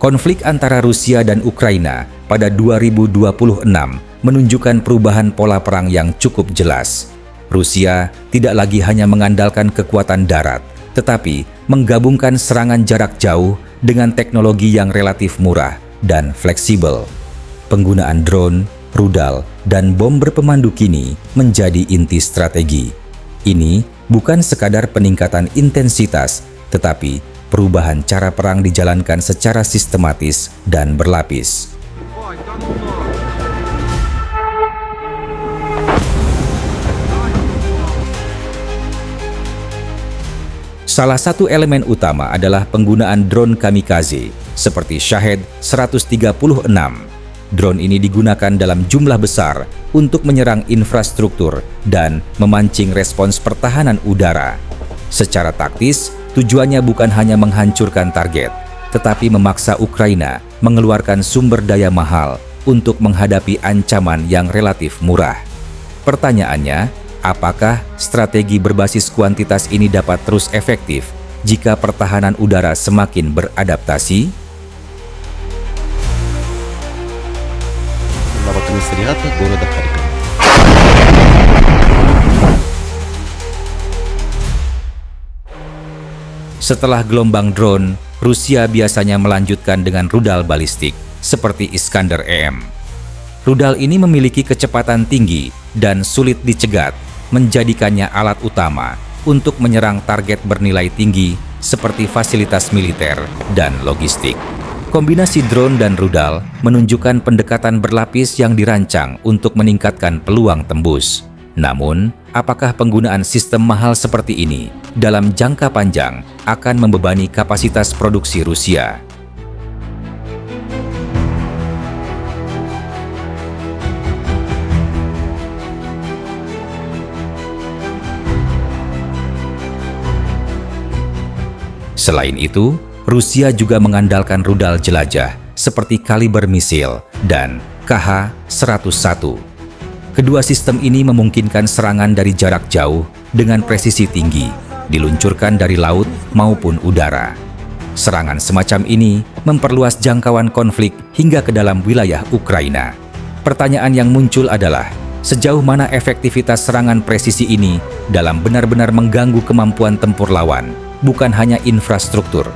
Konflik antara Rusia dan Ukraina pada 2026 menunjukkan perubahan pola perang yang cukup jelas. Rusia tidak lagi hanya mengandalkan kekuatan darat, tetapi menggabungkan serangan jarak jauh dengan teknologi yang relatif murah dan fleksibel. Penggunaan drone, rudal, dan bom berpemandu kini menjadi inti strategi. Ini bukan sekadar peningkatan intensitas, tetapi perubahan cara perang dijalankan secara sistematis dan berlapis. Salah satu elemen utama adalah penggunaan drone kamikaze seperti Shahed 136. Drone ini digunakan dalam jumlah besar untuk menyerang infrastruktur dan memancing respons pertahanan udara. Secara taktis, tujuannya bukan hanya menghancurkan target, tetapi memaksa Ukraina mengeluarkan sumber daya mahal untuk menghadapi ancaman yang relatif murah. Pertanyaannya, apakah strategi berbasis kuantitas ini dapat terus efektif jika pertahanan udara semakin beradaptasi? Setelah gelombang drone, Rusia biasanya melanjutkan dengan rudal balistik seperti Iskander-EM. Rudal ini memiliki kecepatan tinggi dan sulit dicegat, menjadikannya alat utama untuk menyerang target bernilai tinggi seperti fasilitas militer dan logistik. Kombinasi drone dan rudal menunjukkan pendekatan berlapis yang dirancang untuk meningkatkan peluang tembus. Namun, apakah penggunaan sistem mahal seperti ini dalam jangka panjang akan membebani kapasitas produksi Rusia? Selain itu, Rusia juga mengandalkan rudal jelajah seperti kaliber misil dan KH-101. Kedua sistem ini memungkinkan serangan dari jarak jauh dengan presisi tinggi, diluncurkan dari laut maupun udara. Serangan semacam ini memperluas jangkauan konflik hingga ke dalam wilayah Ukraina. Pertanyaan yang muncul adalah, sejauh mana efektivitas serangan presisi ini dalam benar-benar mengganggu kemampuan tempur lawan, bukan hanya infrastruktur.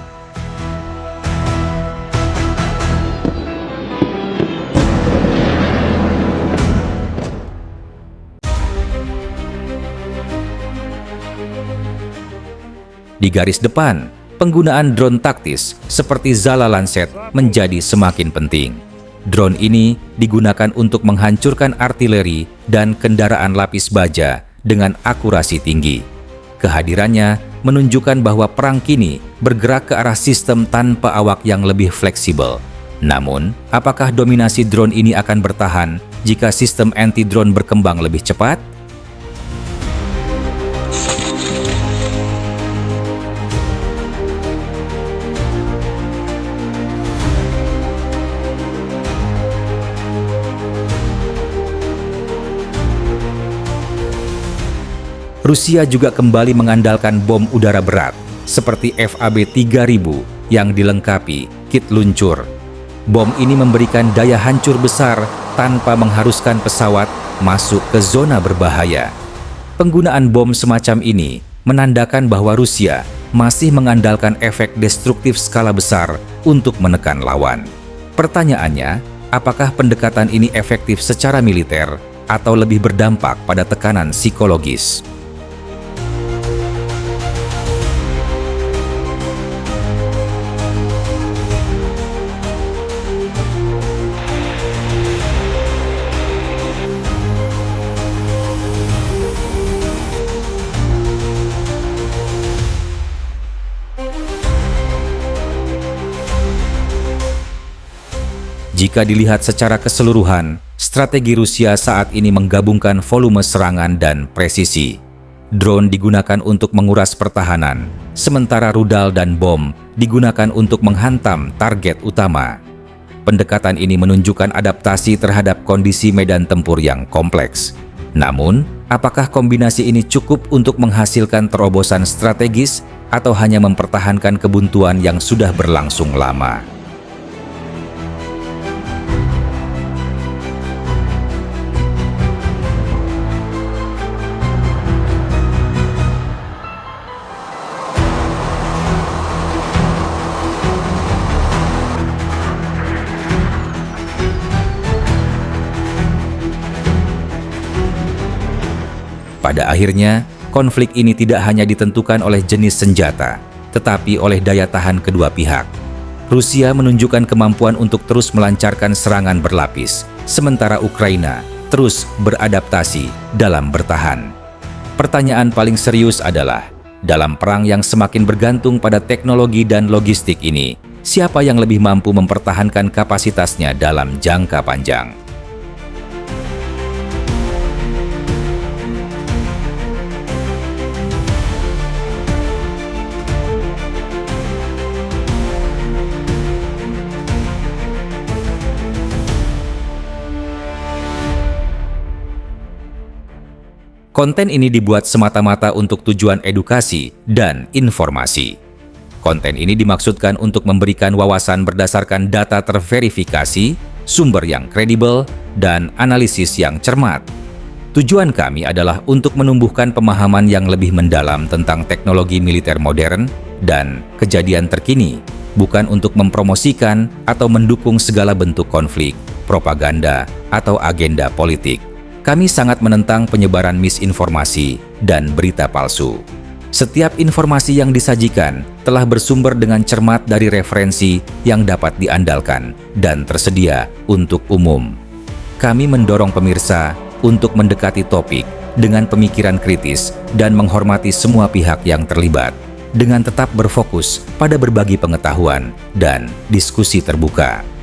Di garis depan, penggunaan drone taktis seperti Zala Lancet menjadi semakin penting. Drone ini digunakan untuk menghancurkan artileri dan kendaraan lapis baja dengan akurasi tinggi. Kehadirannya menunjukkan bahwa perang kini bergerak ke arah sistem tanpa awak yang lebih fleksibel. Namun, apakah dominasi drone ini akan bertahan jika sistem anti-drone berkembang lebih cepat? Rusia juga kembali mengandalkan bom udara berat seperti FAB-3000 yang dilengkapi kit luncur. Bom ini memberikan daya hancur besar tanpa mengharuskan pesawat masuk ke zona berbahaya. Penggunaan bom semacam ini menandakan bahwa Rusia masih mengandalkan efek destruktif skala besar untuk menekan lawan. Pertanyaannya, apakah pendekatan ini efektif secara militer atau lebih berdampak pada tekanan psikologis? Jika dilihat secara keseluruhan, strategi Rusia saat ini menggabungkan volume serangan dan presisi. Drone digunakan untuk menguras pertahanan, sementara rudal dan bom digunakan untuk menghantam target utama. Pendekatan ini menunjukkan adaptasi terhadap kondisi medan tempur yang kompleks. Namun, apakah kombinasi ini cukup untuk menghasilkan terobosan strategis atau hanya mempertahankan kebuntuan yang sudah berlangsung lama? Pada akhirnya, konflik ini tidak hanya ditentukan oleh jenis senjata, tetapi oleh daya tahan kedua pihak. Rusia menunjukkan kemampuan untuk terus melancarkan serangan berlapis, sementara Ukraina terus beradaptasi dalam bertahan. Pertanyaan paling serius adalah, dalam perang yang semakin bergantung pada teknologi dan logistik ini, siapa yang lebih mampu mempertahankan kapasitasnya dalam jangka panjang? Konten ini dibuat semata-mata untuk tujuan edukasi dan informasi. Konten ini dimaksudkan untuk memberikan wawasan berdasarkan data terverifikasi, sumber yang kredibel, dan analisis yang cermat. Tujuan kami adalah untuk menumbuhkan pemahaman yang lebih mendalam tentang teknologi militer modern dan kejadian terkini, bukan untuk mempromosikan atau mendukung segala bentuk konflik, propaganda, atau agenda politik. Kami sangat menentang penyebaran misinformasi dan berita palsu. Setiap informasi yang disajikan telah bersumber dengan cermat dari referensi yang dapat diandalkan dan tersedia untuk umum. Kami mendorong pemirsa untuk mendekati topik dengan pemikiran kritis dan menghormati semua pihak yang terlibat, dengan tetap berfokus pada berbagi pengetahuan dan diskusi terbuka.